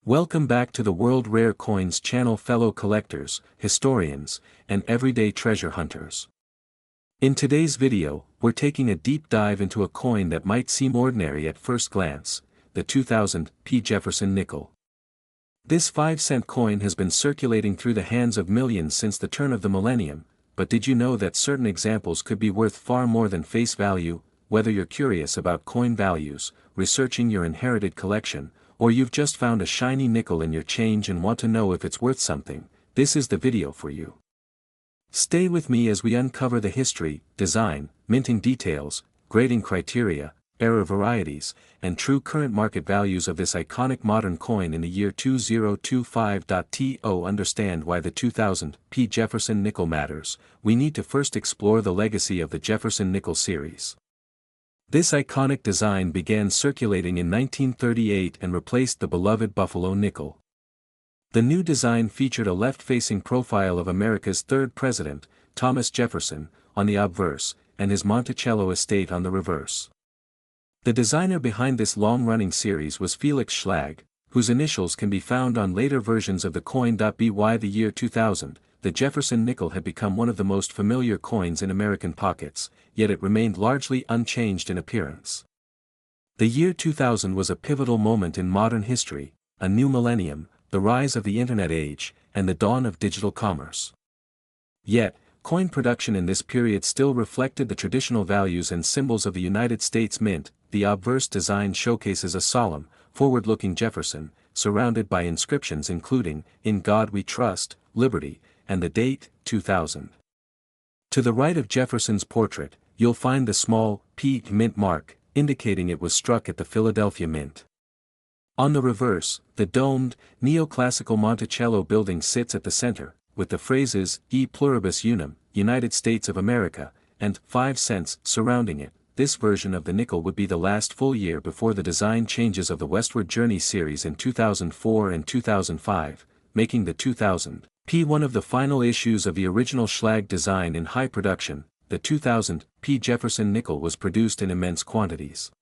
Welcome back to the World Rare Coins channel, fellow collectors, historians, and everyday treasure hunters. In today's video, we're taking a deep dive into a coin that might seem ordinary at first glance, the 2000 P. Jefferson nickel. This 5-cent coin has been circulating through the hands of millions since the turn of the millennium, but did you know that certain examples could be worth far more than face value? Whether you're curious about coin values, researching your inherited collection, or you've just found a shiny nickel in your change and want to know if it's worth something, this is the video for you. Stay with me as we uncover the history, design, minting details, grading criteria, error varieties, and true current market values of this iconic modern coin in the year 2025. To understand why the 2000 P. Jefferson nickel matters, we need to first explore the legacy of the Jefferson nickel series. This iconic design began circulating in 1938 and replaced the beloved Buffalo nickel. The new design featured a left-facing profile of America's third president, Thomas Jefferson, on the obverse, and his Monticello estate on the reverse. The designer behind this long-running series was Felix Schlag, whose initials can be found on later versions of the coin. By the year 2000, the Jefferson nickel had become one of the most familiar coins in American pockets, yet it remained largely unchanged in appearance. The year 2000 was a pivotal moment in modern history, a new millennium, the rise of the Internet age, and the dawn of digital commerce. Yet, coin production in this period still reflected the traditional values and symbols of the United States Mint. The obverse design showcases a solemn, forward-looking Jefferson, surrounded by inscriptions including, "In God We Trust," "Liberty," and the date, 2000. To the right of Jefferson's portrait, you'll find the small P mint mark, indicating it was struck at the Philadelphia Mint. On the reverse, the domed, neoclassical Monticello building sits at the center, with the phrases, E pluribus unum, United States of America, and 5 cents surrounding it. This version of the nickel would be the last full year before the design changes of the Westward Journey series in 2004 and 2005, making the 2000 P one of the final issues of the original Schlag design in high production. The 2000 P. Jefferson nickel was produced in immense quantities.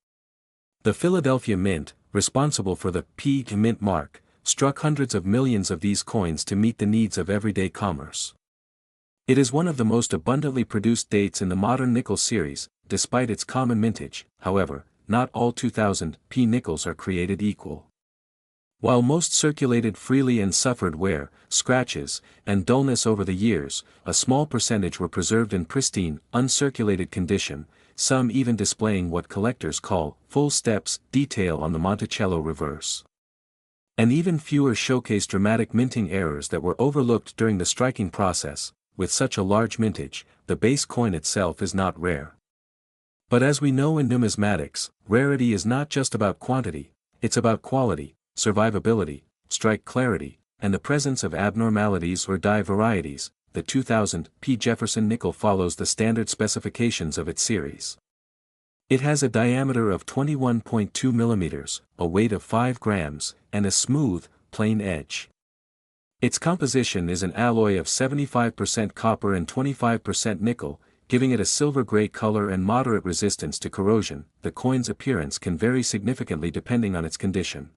The Philadelphia Mint, responsible for the P mint mark, struck hundreds of millions of these coins to meet the needs of everyday commerce. It is one of the most abundantly produced dates in the modern nickel series. Despite its common mintage, however, not all 2000 P nickels are created equal. While most circulated freely and suffered wear, scratches, and dullness over the years, a small percentage were preserved in pristine, uncirculated condition, some even displaying what collectors call full steps detail on the Monticello reverse. And even fewer showcase dramatic minting errors that were overlooked during the striking process. With such a large mintage, the base coin itself is not rare. But as we know in numismatics, rarity is not just about quantity, it's about quality, survivability, strike clarity, and the presence of abnormalities or die varieties. The 2000 P. Jefferson nickel follows the standard specifications of its series. It has a diameter of 21.2 millimeters, a weight of 5 grams, and a smooth, plain edge. Its composition is an alloy of 75% copper and 25% nickel, giving it a silver-gray color and moderate resistance to corrosion. The coin's appearance can vary significantly depending on its condition.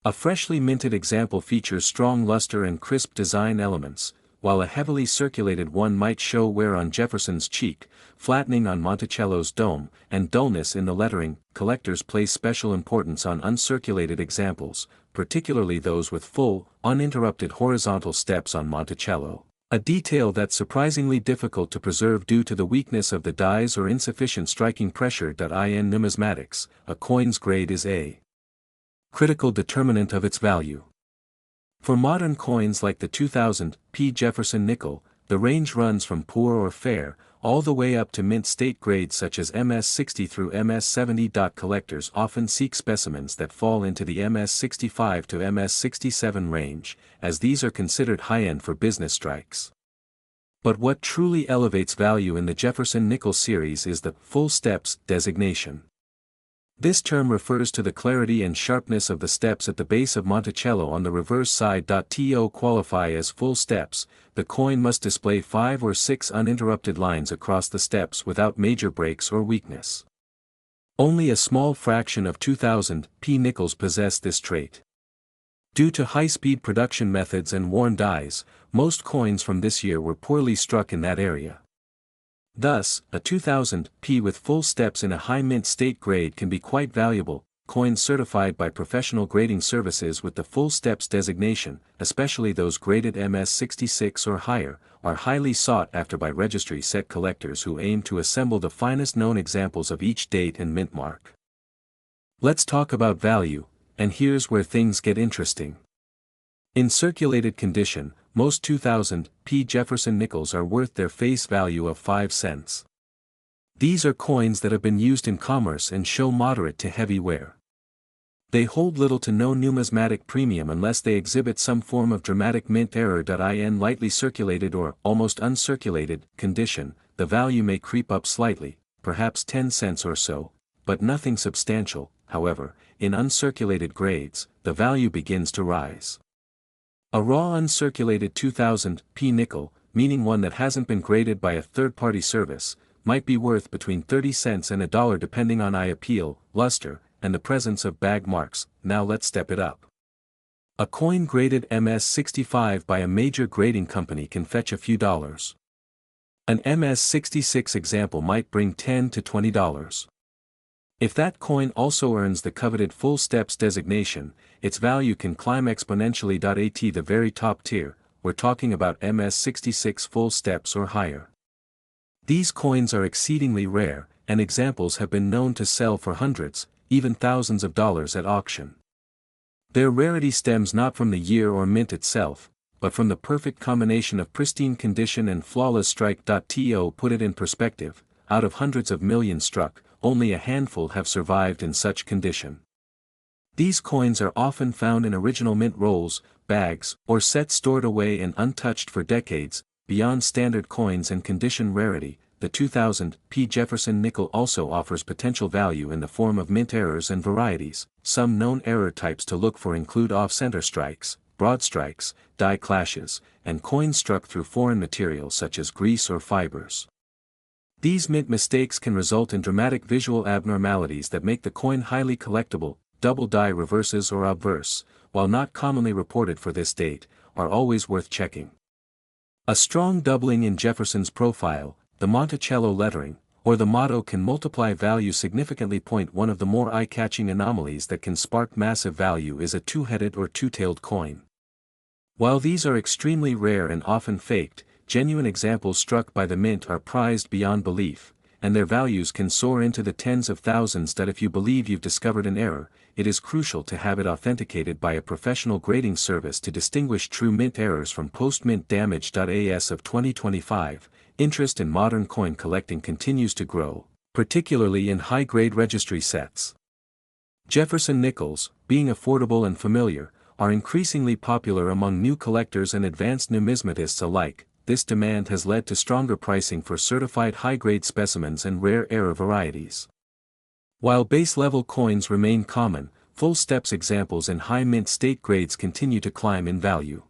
A freshly minted example features strong luster and crisp design elements, while a heavily circulated one might show wear on Jefferson's cheek, flattening on Monticello's dome, and dullness in the lettering. Collectors place special importance on uncirculated examples, particularly those with full, uninterrupted horizontal steps on Monticello. A detail that's surprisingly difficult to preserve due to the weakness of the dies or insufficient striking pressure. In numismatics, a coin's grade is a critical determinant of its value. For modern coins like the 2000 P. Jefferson nickel, the range runs from poor or fair, all the way up to mint state grades such as MS-60 through MS-70. Collectors often seek specimens that fall into the MS-65 to MS-67 range, as these are considered high-end for business strikes. But what truly elevates value in the Jefferson nickel series is the full steps designation. This term refers to the clarity and sharpness of the steps at the base of Monticello on the reverse side. To qualify as full steps, the coin must display 5 or 6 uninterrupted lines across the steps without major breaks or weakness. Only a small fraction of 2000 P nickels possess this trait. Due to high-speed production methods and worn dies, most coins from this year were poorly struck in that area. Thus, a 2000 P with full steps in a high mint state grade can be quite valuable. Coins certified by professional grading services with the full steps designation, especially those graded MS66 or higher, are highly sought after by registry set collectors who aim to assemble the finest known examples of each date and mint mark. Let's talk about value, and here's where things get interesting. In circulated condition, most 2000 P Jefferson Nickels are worth their face value of 5 cents. These are coins that have been used in commerce and show moderate to heavy wear. They hold little to no numismatic premium unless they exhibit some form of dramatic mint error. In lightly circulated or almost uncirculated condition, the value may creep up slightly, perhaps 10 cents or so, but nothing substantial. However, in uncirculated grades, the value begins to rise. A raw uncirculated 2000 P nickel, meaning one that hasn't been graded by a third-party service, might be worth between 30 cents and $1 depending on eye appeal, luster, and the presence of bag marks. Now let's step it up. A coin graded MS65 by a major grading company can fetch a few dollars. An MS66 example might bring $10 to $20. If that coin also earns the coveted full steps designation, its value can climb exponentially. At the very top tier, we're talking about MS66 full steps or higher. These coins are exceedingly rare, and examples have been known to sell for hundreds, even thousands of dollars at auction. Their rarity stems not from the year or mint itself, but from the perfect combination of pristine condition and flawless strike. To put it in perspective, out of hundreds of millions struck, only a handful have survived in such condition. These coins are often found in original mint rolls, bags, or sets stored away and untouched for decades. Beyond standard coins and condition rarity, the 2000 P Jefferson nickel also offers potential value in the form of mint errors and varieties. Some known error types to look for include off-center strikes, broad strikes, die clashes, and coins struck through foreign materials such as grease or fibers. These mint mistakes can result in dramatic visual abnormalities that make the coin highly collectible. Double die reverses or obverse, while not commonly reported for this date, are always worth checking. A strong doubling in Jefferson's profile, the Monticello lettering, or the motto can multiply value significantly. One of the more eye-catching anomalies that can spark massive value is a two-headed or two-tailed coin. While these are extremely rare and often faked, genuine examples struck by the mint are prized beyond belief, and their values can soar into the tens of thousands. If you believe you've discovered an error, it is crucial to have it authenticated by a professional grading service to distinguish true mint errors from post-mint damage. As of 2025, interest in modern coin collecting continues to grow, particularly in high-grade registry sets. Jefferson Nickels, being affordable and familiar, are increasingly popular among new collectors and advanced numismatists alike. This demand has led to stronger pricing for certified high-grade specimens and rare error varieties. While base-level coins remain common, full steps examples in high mint state grades continue to climb in value.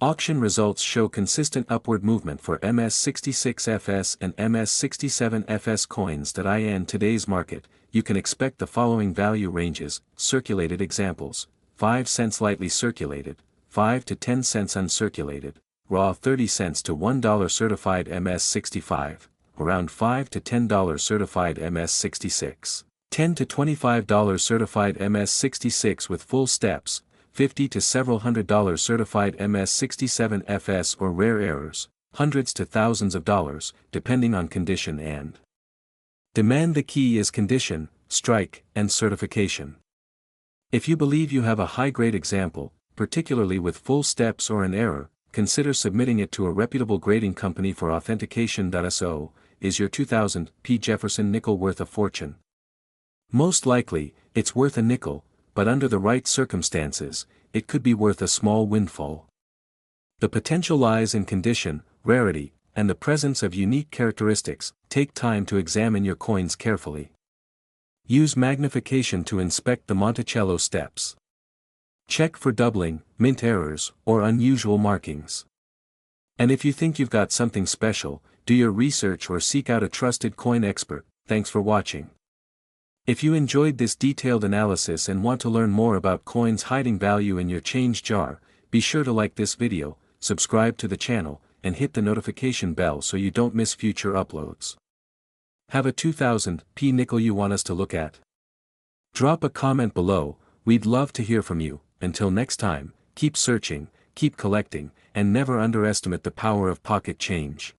Auction results show consistent upward movement for MS66FS and MS67FS coins. In today's market, you can expect the following value ranges: circulated examples, 5 cents lightly circulated, 5 to 10 cents uncirculated, raw 30 cents to $1 certified MS65, around $5 to $10 certified MS66, $10 to $25 certified MS66 with full steps, $50 to several $100 certified MS67FS or rare errors, hundreds to thousands of dollars, depending on condition and demand. The key is condition, strike, and certification. If you believe you have a high-grade example, particularly with full steps or an error, consider submitting it to a reputable grading company for authentication. So, is your 2000 P Jefferson nickel worth a fortune? Most likely, it's worth a nickel, but under the right circumstances, it could be worth a small windfall. The potential lies in condition, rarity, and the presence of unique characteristics. Take time to examine your coins carefully. Use magnification to inspect the Monticello steps. Check for doubling, mint errors, or unusual markings. And if you think you've got something special, do your research or seek out a trusted coin expert. Thanks for watching. If you enjoyed this detailed analysis and want to learn more about coins hiding value in your change jar, be sure to like this video, subscribe to the channel, and hit the notification bell so you don't miss future uploads. Have a 2000p nickel you want us to look at? Drop a comment below, we'd love to hear from you. Until next time, keep searching, keep collecting, and never underestimate the power of pocket change.